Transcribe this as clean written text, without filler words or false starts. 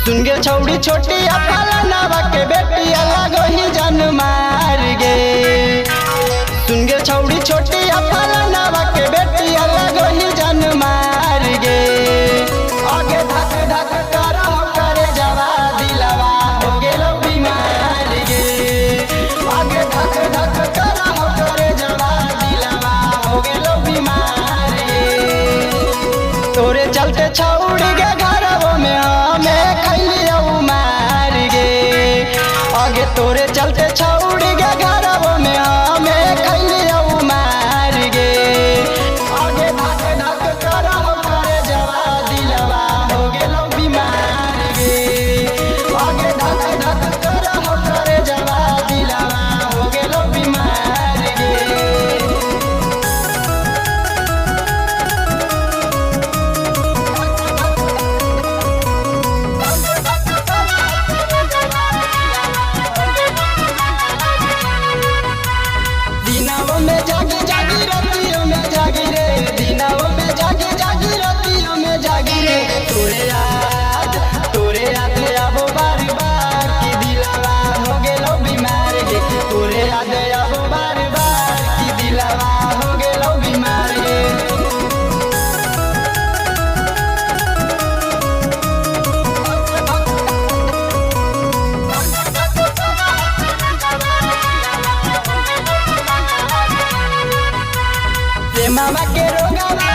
सुन गे छौड़ी छोटी फलानावा के बेटी अलग ही जन मार गे। सुन गे छौड़ी छोटी फलानावा के बेटी अलग ही जन मार गे। आगे धक धक करह करे जवा दिलवा हो गेलो बीमार गे। आगे धक धक करह करे जवा दिलवा हो गेलो बीमार गे। तोरे चलते छौड़ी गे घरवो में हमें खैलियो मार गे। आगे तोरे चलते छौड़ी गे घरवो में हमें खैलियो मार गे। आगे धक धक करह करे जवा दिलवा हो गेलो बीमार गे। आगे धक धक करह करे जवा दिलवा हो गेलो बीमार गे। दिनाओ में जागी जागी रातियों में जागी रे। दिनाओ में जागी जागी रातियों में जागी रे। तोरे याद आबो बार बार की दिलवा हो गेलो बीमार गे। तोरे याद आबो बार बार की दिलवा हो गेलो बीमार गे। मामा के रोगवा